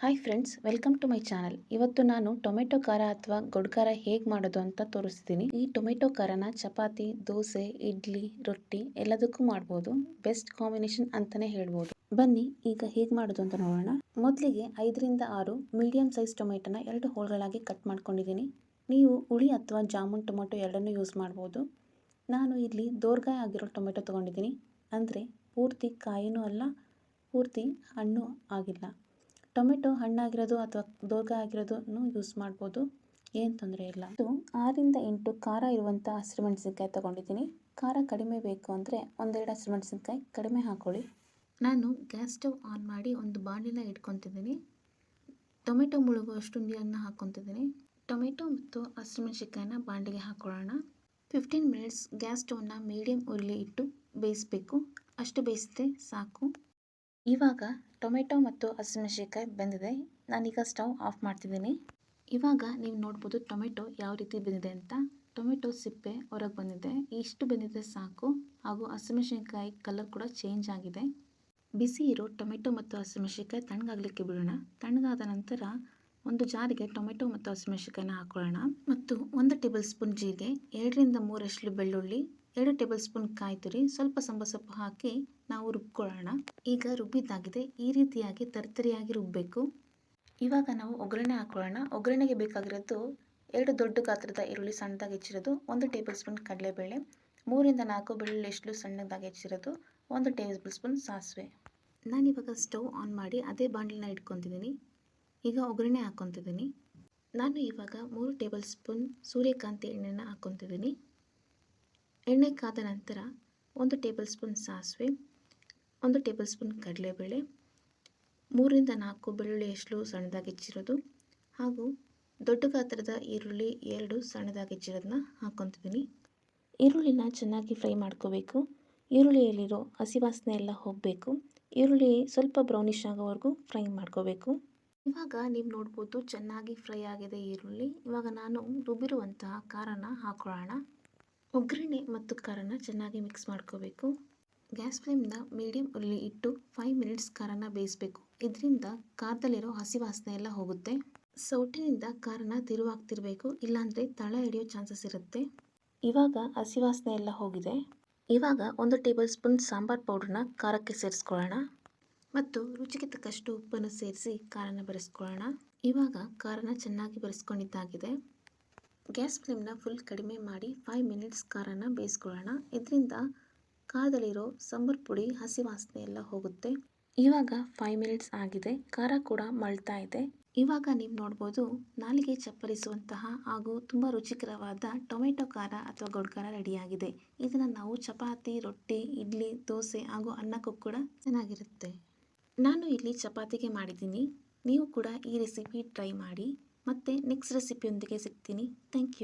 Hi friends, welcome to my channel. ಇವತ್ತು ನಾನು tomato ಖಾರ ಅಥವಾ ಗೊಡ್ ಖಾರ ಹೇಗೆ ಮಾಡೋದು ಅಂತ ತೋರಿಸ್ತೀನಿ. ಈ ಟೊಮೆಟೊ ಖಾರನ ಚಪಾತಿ, ದೋಸೆ, ಇಡ್ಲಿ, ರೊಟ್ಟಿ ಎಲ್ಲದಕ್ಕೂ ಮಾಡ್ಬೋದು. ಬೆಸ್ಟ್ ಕಾಂಬಿನೇಷನ್ ಅಂತಾನೆ ಹೇಳ್ಬೋದು. ಬನ್ನಿ ಈಗ ಹೇಗೆ ಮಾಡೋದು ಅಂತ ನೋಡೋಣ. ಮೊದಲಿಗೆ 5ರಿಂದ 6 ಮೀಡಿಯಂ ಸೈಜ್ ಟೊಮೆಟೊನ 2 ಹೋಳುಗಳಾಗಿ ಕಟ್ ಮಾಡ್ಕೊಂಡಿದ್ದೀನಿ. ನೀವು ಹುಳಿ ಅಥವಾ ಜಾಮೂನ್ ಟೊಮೆಟೊ ಎರಡನ್ನೂ ಯೂಸ್ ಮಾಡ್ಬೋದು. ನಾನು ಇಲ್ಲಿ ದೋರ್ಗಾಯಿ ಆಗಿರೋ ಟೊಮೆಟೊ ತೊಗೊಂಡಿದ್ದೀನಿ. ಅಂದರೆ ಪೂರ್ತಿ ಕಾಯಿನೂ ಅಲ್ಲ, ಪೂರ್ತಿ ಹಣ್ಣು ಆಗಿಲ್ಲ. ಟೊಮೆಟೊ ಹಣ್ಣಾಗಿರೋದು ಅಥವಾ ದೋರ್ಗಾಯಿ ಆಗಿರೋದನ್ನು ಯೂಸ್ ಮಾಡ್ಬೋದು, ಏನು ತೊಂದರೆ ಇಲ್ಲ. ಇದು 6ರಿಂದ 8 ಖಾರ ಇರುವಂಥ ಹಸಿರುಮೆಣಸಿನ್ಕಾಯಿ ತೊಗೊಂಡಿದ್ದೀನಿ. ಖಾರ ಕಡಿಮೆ ಬೇಕು ಅಂದರೆ 1-2 ಹಸಿರುಮೆಣಸಿನ್ಕಾಯಿ ಕಡಿಮೆ ಹಾಕ್ಕೊಳ್ಳಿ. ನಾನು ಗ್ಯಾಸ್ ಸ್ಟವ್ ಆನ್ ಮಾಡಿ ಒಂದು ಬಾಣಲಿನ ಇಟ್ಕೊತಿದ್ದೀನಿ. ಟೊಮೆಟೊ ಮುಳುಗುವಷ್ಟು ನೀರನ್ನು ಹಾಕ್ಕೊತಿದ್ದೀನಿ. ಟೊಮೆಟೊ ಮತ್ತು ಹಸಿರುಮೆಣಸಿನ್ಕಾಯಿನ ಬಾಣಲಿಗೆ ಹಾಕ್ಕೊಳ್ಳೋಣ. 15 ಮಿನಿಟ್ಸ್ ಗ್ಯಾಸ್ ಸ್ಟವ್ನ ಮೀಡಿಯಂ ಉರಿಲಿ ಇಟ್ಟು ಬೇಯಿಸಬೇಕು. ಅಷ್ಟು ಬೇಯಿಸಿದ್ರೆ ಸಾಕು. ಇವಾಗ ಟೊಮೆಟೊ ಮತ್ತು ಹಸಿಮೆಣಸಿನ್ಕಾಯಿ ಬೆಂದಿದೆ. ನಾನೀಗ ಸ್ಟವ್ ಆಫ್ ಮಾಡ್ತಿದ್ದೀನಿ. ಇವಾಗ ನೀವು ನೋಡ್ಬೋದು ಟೊಮೆಟೊ ಯಾವ ರೀತಿ ಬೆಂದಿದೆ ಅಂತ. ಟೊಮೆಟೊ ಸಿಪ್ಪೆ ಹೊರಗೆ ಬಂದಿದೆ. ಇಷ್ಟು ಬೆಂದಿದೆ ಸಾಕು. ಹಾಗೂ ಹಸಿಮೆಣಸಿನ್ಕಾಯಿ ಕಲರ್ ಕೂಡ ಚೇಂಜ್ ಆಗಿದೆ. ಬಿಸಿ ಇರೋ ಟೊಮೆಟೊ ಮತ್ತು ಹಸಿಮೆಣಸಿನ್ಕಾಯಿ ತಣ್ಣಗಾಗಲಿಕ್ಕೆ ಬಿಡೋಣ. ತಣ್ಣಗಾದ ನಂತರ ಒಂದು ಜಾರಿಗೆ ಟೊಮೆಟೊ ಮತ್ತು ಹಸಿಮೆಣಸಿನ್ಕಾಯಿನ ಹಾಕೊಳ್ಳೋಣ. ಮತ್ತು 1 ಟೇಬಲ್ ಸ್ಪೂನ್ ಜೀರಿಗೆ, 2ರಿಂದ 3 ಎಸಳು ಬೆಳ್ಳುಳ್ಳಿ, 2 ಟೇಬಲ್ ಸ್ಪೂನ್ ಕಾಯಿ ತುರಿ, ಸ್ವಲ್ಪ ಸಾಂಬಾರ್ ಸೊಪ್ಪು ಹಾಕಿ ನಾವು ರುಬ್ಕೊಳ್ಳೋಣ. ಈಗ ರುಬ್ಬಿದ್ದಾಗಿದೆ. ಈ ರೀತಿಯಾಗಿ ತರಿತರಿಯಾಗಿ ರುಬ್ಬಬೇಕು. ಇವಾಗ ನಾವು ಒಗ್ಗರಣೆ ಹಾಕೊಳ್ಳೋಣ. ಒಗ್ಗರಣೆಗೆ ಬೇಕಾಗಿರೋದು 2 ದೊಡ್ಡ ಗಾತ್ರದ ಈರುಳ್ಳಿ ಸಣ್ಣದಾಗಿ ಹೆಚ್ಚಿರೋದು, 1 ಟೇಬಲ್ ಸ್ಪೂನ್ ಕಡಲೆಬೇಳೆ, 3ರಿಂದ 4 ಬೆಳ್ಳುಳ್ಳಿ ಎಸಳು ಸಣ್ಣದಾಗಿ ಹೆಚ್ಚಿರೋದು, 1 ಟೇಬಲ್ ಸ್ಪೂನ್ ಸಾಸಿವೆ. ನಾನಿವಾಗ ಸ್ಟವ್ ಆನ್ ಮಾಡಿ ಅದೇ ಬಾಣಲಿನ ಇಟ್ಕೊತಿದ್ದೀನಿ. ಈಗ ಒಗ್ಗರಣೆ ಹಾಕ್ಕೊತಿದ್ದೀನಿ. ನಾನು ಇವಾಗ 3 ಟೇಬಲ್ ಸ್ಪೂನ್ ಸೂರ್ಯಕಾಂತಿ ಎಣ್ಣೆನ ಹಾಕ್ಕೊತಿದ್ದೀನಿ. ಎಣ್ಣೆ ಕಾದ ನಂತರ 1 ಟೇಬಲ್ ಸ್ಪೂನ್ ಸಾಸಿವೆ, 1 ಟೇಬಲ್ ಸ್ಪೂನ್ ಕಡಲೆಬೇಳೆ, 3ರಿಂದ 4 ಬೆಳ್ಳುಳ್ಳಿ ಎಸಳು ಸಣ್ಣದಾಗಿ ಹೆಚ್ಚಿರೋದು, ಹಾಗೂ ದೊಡ್ಡ ಗಾತ್ರದ ಈರುಳ್ಳಿ 2 ಸಣ್ಣದಾಗಿ ಹೆಚ್ಚಿರೋದನ್ನ ಹಾಕ್ಕೊತಿದ್ದೀನಿ. ಈರುಳ್ಳಿನ ಚೆನ್ನಾಗಿ ಫ್ರೈ ಮಾಡ್ಕೋಬೇಕು. ಈರುಳ್ಳಿಯಲ್ಲಿರೋ ಹಸಿ ವಾಸನೆ ಎಲ್ಲ ಹೋಗಬೇಕು. ಈರುಳ್ಳಿ ಸ್ವಲ್ಪ ಬ್ರೌನಿಷ್ ಆಗೋವರೆಗೂ ಫ್ರೈ ಮಾಡ್ಕೋಬೇಕು. ಇವಾಗ ನೀವು ನೋಡ್ಬೋದು ಚೆನ್ನಾಗಿ ಫ್ರೈ ಆಗಿದೆ ಈರುಳ್ಳಿ. ಇವಾಗ ನಾನು ರುಬ್ಬಿರುವಂತಹ ಖಾರನ ಹಾಕೊಳ್ಳೋಣ. ಒಗ್ಗರಣೆ ಮತ್ತು ಖಾರನ ಚೆನ್ನಾಗಿ ಮಿಕ್ಸ್ ಮಾಡ್ಕೋಬೇಕು. ಗ್ಯಾಸ್ ಫ್ಲೇಮ್ನ ಮೀಡಿಯಂ ಉರಿಲಿ ಇಟ್ಟು 5 ಮಿನಿಟ್ಸ್ ಖಾರನ ಬೇಯಿಸಬೇಕು. ಇದರಿಂದ ಖಾರದಲ್ಲಿರೋ ಹಸಿ ವಾಸನೆ ಎಲ್ಲ ಹೋಗುತ್ತೆ. ಸೌಟಿನಿಂದ ಖಾರನ ತಿರುವಾಗ್ತಿರ್ಬೇಕು, ಇಲ್ಲಾಂದರೆ ತಳ ಹಿಡಿಯೋ ಚಾನ್ಸಸ್ ಇರುತ್ತೆ. ಇವಾಗ ಹಸಿ ವಾಸನೆ ಎಲ್ಲ ಹೋಗಿದೆ. ಇವಾಗ 1 ಟೇಬಲ್ ಸ್ಪೂನ್ ಸಾಂಬಾರ್ ಪೌಡ್ರನ್ನ ಖಾರಕ್ಕೆ ಸೇರಿಸ್ಕೊಳ್ಳೋಣ. ಮತ್ತು ರುಚಿಗೆ ತಕ್ಕಷ್ಟು ಉಪ್ಪನ್ನು ಸೇರಿಸಿ ಖಾರನ ಬೆರೆಸ್ಕೊಳ್ಳೋಣ. ಇವಾಗ ಖಾರನ ಚೆನ್ನಾಗಿ ಬೆರೆಸ್ಕೊಂಡಿದ್ದಾಗಿದೆ. ಗ್ಯಾಸ್ ಫ್ಲೇಮ್ನ ಫುಲ್ ಕಡಿಮೆ ಮಾಡಿ 5 ಮಿನಿಟ್ಸ್ ಖಾರನ ಬೇಯಿಸ್ಕೊಳ್ಳೋಣ. ಇದರಿಂದ ಖಾರದಲ್ಲಿರೋ ಸಾಂಬಾರ್ ಪುಡಿ ಹಸಿ ವಾಸನೆ ಎಲ್ಲ ಹೋಗುತ್ತೆ. ಇವಾಗ 5 ಮಿನಿಟ್ಸ್ ಆಗಿದೆ. ಖಾರ ಕೂಡ ಮಳ್ತಾ ಇದೆ. ಇವಾಗ ನೀವು ನೋಡ್ಬೋದು ನಾಲಿಗೆ ಚಪ್ಪರಿಸುವಂತಹ ಹಾಗೂ ತುಂಬ ರುಚಿಕರವಾದ ಟೊಮೆಟೊ ಖಾರ ಅಥವಾ ಗೊಡ್ ಖಾರ ರೆಡಿಯಾಗಿದೆ. ಇದನ್ನು ನಾವು ಚಪಾತಿ, ರೊಟ್ಟಿ, ಇಡ್ಲಿ, ದೋಸೆ ಹಾಗೂ ಅನ್ನಕ್ಕೂ ಕೂಡ ಚೆನ್ನಾಗಿರುತ್ತೆ. ನಾನು ಇಲ್ಲಿ ಚಪಾತಿಗೆ ಮಾಡಿದ್ದೀನಿ. ನೀವು ಕೂಡ ಈ ರೆಸಿಪಿ ಟ್ರೈ ಮಾಡಿ. ಮತ್ತೆ ನೆಕ್ಸ್ಟ್ ರೆಸಿಪಿಯೊಂದಿಗೆ ಸಿಗ್ತೀನಿ. Thank you.